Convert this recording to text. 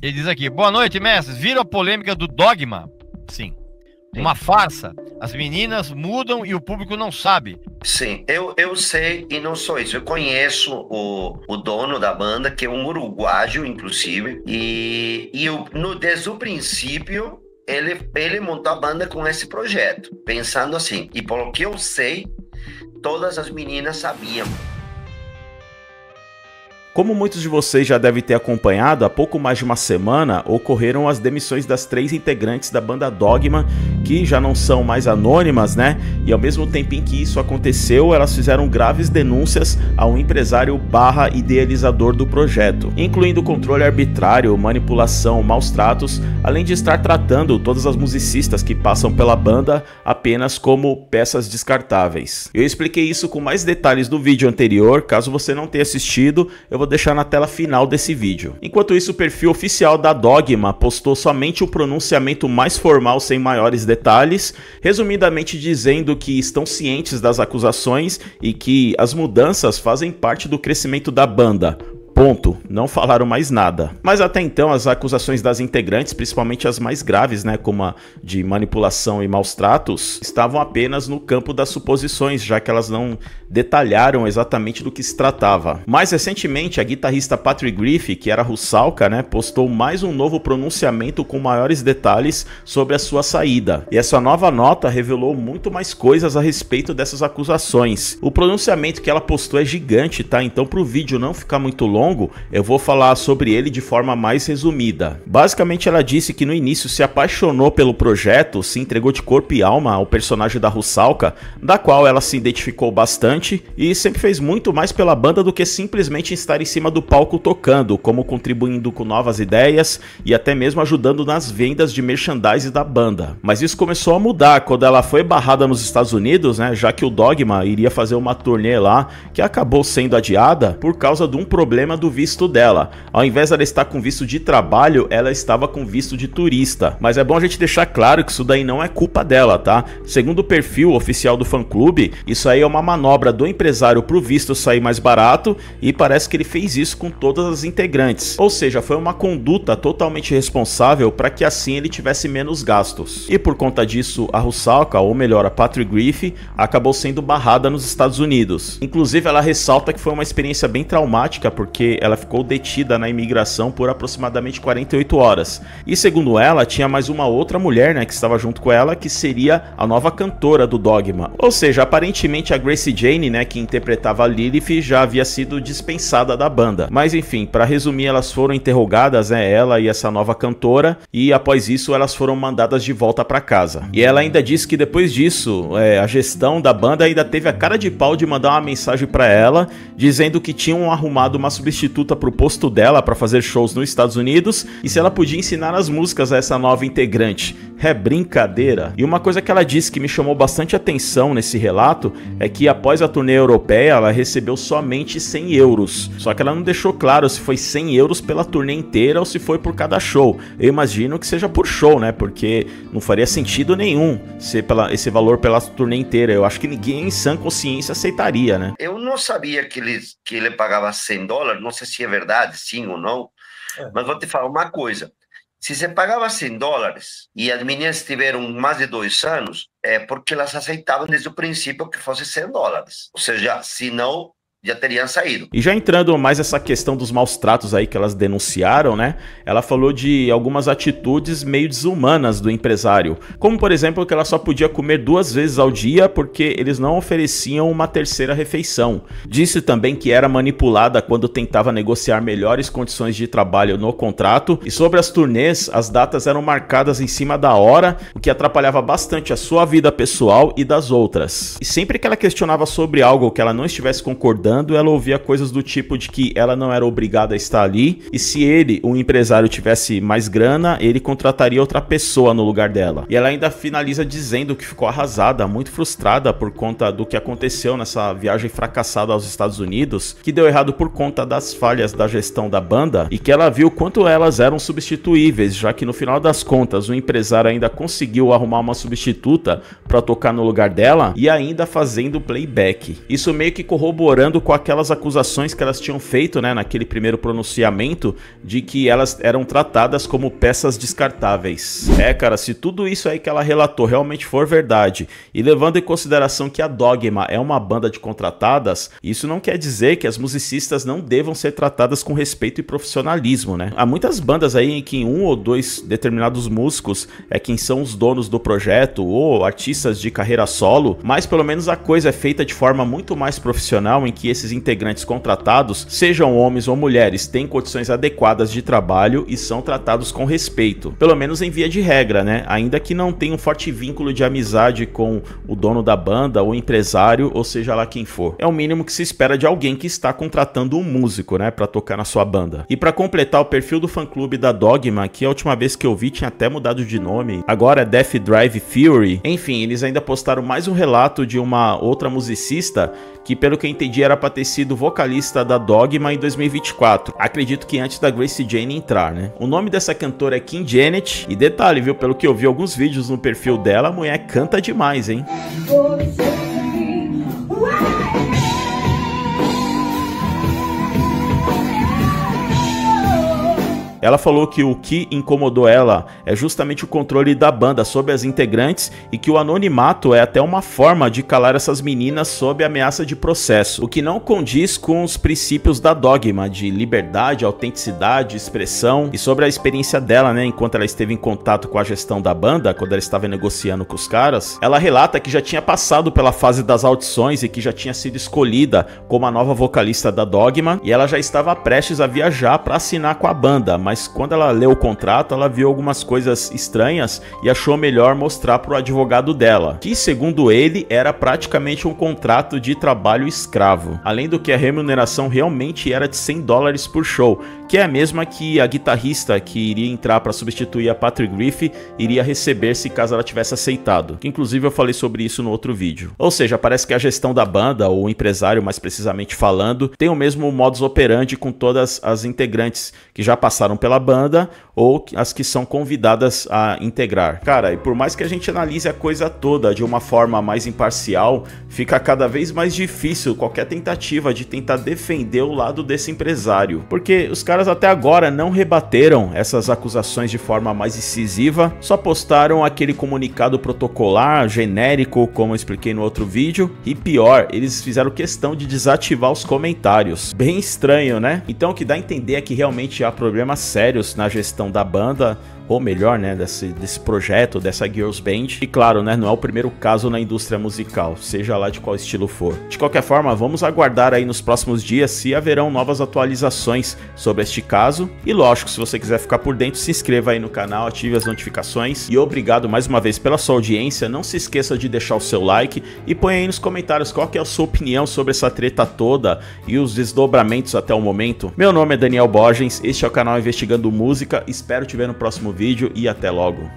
Ele diz aqui: boa noite, mestres. Viram a polêmica do Dogma? Sim. Uma farsa. As meninas mudam e o público não sabe. Sim, eu sei, e não só isso. Eu conheço o dono da banda, que é um uruguaio, inclusive. Desde o princípio, ele montou a banda com esse projeto, pensando assim. E pelo que eu sei, todas as meninas sabiam. Como muitos de vocês já devem ter acompanhado, há pouco mais de uma semana ocorreram as demissões das 3 integrantes da banda Dogma, que já não são mais anônimas, né? E ao mesmo tempo em que isso aconteceu, elas fizeram graves denúncias ao empresário / idealizador do projeto, incluindo controle arbitrário, manipulação, maus tratos, além de estar tratando todas as musicistas que passam pela banda apenas como peças descartáveis. Eu expliquei isso com mais detalhes no vídeo anterior, caso você não tenha assistido, eu vou deixar na tela final desse vídeo. Enquanto isso, o perfil oficial da Dogma postou somente o pronunciamento mais formal sem maiores detalhes, resumidamente dizendo que estão cientes das acusações e que as mudanças fazem parte do crescimento da banda. Ponto. Não falaram mais nada. Mas até então as acusações das integrantes, principalmente as mais graves, né, como a de manipulação e maus tratos, estavam apenas no campo das suposições, já que elas não detalharam exatamente do que se tratava. Mais recentemente, a guitarrista Patrick Griffith, que era Russalka, né, postou mais um novo pronunciamento com maiores detalhes sobre a sua saída. E essa nova nota revelou muito mais coisas a respeito dessas acusações. O pronunciamento que ela postou é gigante, tá? Então, para o vídeo não ficar muito longo, eu vou falar sobre ele de forma mais resumida. Basicamente, ela disse que no início se apaixonou pelo projeto, se entregou de corpo e alma ao personagem da Russalka, da qual ela se identificou bastante, e sempre fez muito mais pela banda do que simplesmente estar em cima do palco tocando, como contribuindo com novas ideias e até mesmo ajudando nas vendas de merchandise da banda. Mas isso começou a mudar quando ela foi barrada nos Estados Unidos, né, já que o Dogma iria fazer uma turnê lá, que acabou sendo adiada por causa de um problema do visto dela. Ao invés de ela estar com visto de trabalho, ela estava com visto de turista. Mas é bom a gente deixar claro que isso daí não é culpa dela, tá? Segundo o perfil oficial do fã-clube, isso aí é uma manobra do empresário pro visto sair mais barato, e parece que ele fez isso com todas as integrantes. Ou seja, foi uma conduta totalmente responsável para que assim ele tivesse menos gastos. E por conta disso, a Russalka, ou melhor, a Patrick Griffith, acabou sendo barrada nos Estados Unidos. Inclusive, ela ressalta que foi uma experiência bem traumática, porque ela ficou detida na imigração por aproximadamente 48 horas. E segundo ela, tinha mais uma outra mulher, né, que estava junto com ela, que seria a nova cantora do Dogma. Ou seja, aparentemente a Gracie Jane, né, que interpretava a Lilith, já havia sido dispensada da banda. Mas enfim, para resumir, elas foram interrogadas, né, ela e essa nova cantora, e após isso elas foram mandadas de volta para casa. E ela ainda disse que depois disso, a gestão da banda ainda teve a cara de pau de mandar uma mensagem para ela, dizendo que tinham arrumado uma substituta para o posto dela para fazer shows nos Estados Unidos e se ela podia ensinar as músicas a essa nova integrante. É brincadeira. E uma coisa que ela disse que me chamou bastante atenção nesse relato é que após a turnê europeia ela recebeu somente 100 euros. Só que ela não deixou claro se foi 100 euros pela turnê inteira ou se foi por cada show. Eu imagino que seja por show, né? Porque não faria sentido nenhum ser esse valor pela turnê inteira. Eu acho que ninguém em sã consciência aceitaria, né? Eu não sabia que ele pagava $100, não sei se é verdade, sim ou não, mas vou te falar uma coisa. Se você pagava $100 e as meninas tiveram mais de 2 anos, é porque elas aceitavam desde o princípio que fosse $100. Ou seja, se não, já teriam saído. E já entrando mais essa questão dos maus tratos aí que elas denunciaram, né? Ela falou de algumas atitudes meio desumanas do empresário, como por exemplo que ela só podia comer 2 vezes ao dia porque eles não ofereciam uma terceira refeição. Disse também que era manipulada quando tentava negociar melhores condições de trabalho no contrato, e sobre as turnês, as datas eram marcadas em cima da hora, o que atrapalhava bastante a sua vida pessoal e das outras. E sempre que ela questionava sobre algo que ela não estivesse concordando, ela ouvia coisas do tipo de que ela não era obrigada a estar ali, e se ele, um empresário, tivesse mais grana, ele contrataria outra pessoa no lugar dela. E ela ainda finaliza dizendo que ficou arrasada, muito frustrada por conta do que aconteceu nessa viagem fracassada aos Estados Unidos, que deu errado por conta das falhas da gestão da banda, e que ela viu quanto elas eram substituíveis, já que no final das contas o empresário ainda conseguiu arrumar uma substituta para para tocar no lugar dela e ainda fazendo playback. Isso meio que corroborando com aquelas acusações que elas tinham feito, né, naquele primeiro pronunciamento, de que elas eram tratadas como peças descartáveis. Cara, se tudo isso aí que ela relatou realmente for verdade, e levando em consideração que a Dogma é uma banda de contratadas, isso não quer dizer que as musicistas não devam ser tratadas com respeito e profissionalismo, né? Há muitas bandas aí em que um ou dois determinados músicos é quem são os donos do projeto, ou artistas de carreira solo, mas pelo menos a coisa é feita de forma muito mais profissional, em que esses integrantes contratados, sejam homens ou mulheres, têm condições adequadas de trabalho e são tratados com respeito, pelo menos em via de regra, né? Ainda que não tenha um forte vínculo de amizade com o dono da banda, ou empresário, ou seja lá quem for. É o mínimo que se espera de alguém que está contratando um músico, né, para tocar na sua banda. E para completar o perfil do fã-clube da Dogma, que a última vez que eu vi tinha até mudado de nome, agora é Death Drive Fury. Enfim, eles ainda postaram mais um relato de uma outra musicista que, pelo que eu entendi, era para ter sido vocalista da Dogma em 2024. Acredito que antes da Grace Jane entrar, né? O nome dessa cantora é Kim Janet, e detalhe, viu, pelo que eu vi alguns vídeos no perfil dela, a mulher canta demais, hein? Ela falou que o que incomodou ela é justamente o controle da banda sobre as integrantes e que o anonimato é até uma forma de calar essas meninas sob ameaça de processo, o que não condiz com os princípios da Dogma de liberdade, autenticidade, expressão e sobre a experiência dela, né, enquanto ela esteve em contato com a gestão da banda, quando ela estava negociando com os caras. Ela relata que já tinha passado pela fase das audições e que já tinha sido escolhida como a nova vocalista da Dogma e ela já estava prestes a viajar para assinar com a banda, mas quando ela leu o contrato, ela viu algumas coisas estranhas e achou melhor mostrar para o advogado dela, que segundo ele era praticamente um contrato de trabalho escravo, além do que a remuneração realmente era de $100 por show, que é a mesma que a guitarrista que iria entrar para substituir a Patrick Griffith iria receber se caso ela tivesse aceitado, que inclusive eu falei sobre isso no outro vídeo. Ou seja, parece que a gestão da banda, ou o empresário mais precisamente falando, tem o mesmo modus operandi com todas as integrantes que já passaram pela banda ou as que são convidadas a integrar. Cara, e por mais que a gente analise a coisa toda de uma forma mais imparcial, fica cada vez mais difícil qualquer tentativa de tentar defender o lado desse empresário, porque os caras até agora não rebateram essas acusações de forma mais incisiva, só postaram aquele comunicado protocolar genérico, como eu expliquei no outro vídeo, e pior, eles fizeram questão de desativar os comentários. Bem estranho, né? Então o que dá a entender é que realmente há problemas sérios na gestão da banda, ou melhor, né, desse projeto, dessa Girls Band. E claro, né, não é o primeiro caso na indústria musical, seja lá de qual estilo for. De qualquer forma, vamos aguardar aí nos próximos dias se haverão novas atualizações sobre este caso. E lógico, se você quiser ficar por dentro, se inscreva aí no canal, ative as notificações. E obrigado mais uma vez pela sua audiência. Não se esqueça de deixar o seu like e põe aí nos comentários qual que é a sua opinião sobre essa treta toda e os desdobramentos até o momento. Meu nome é Daniel Borgens, este é o canal Investigando Música, espero te ver no próximo vídeo e até logo.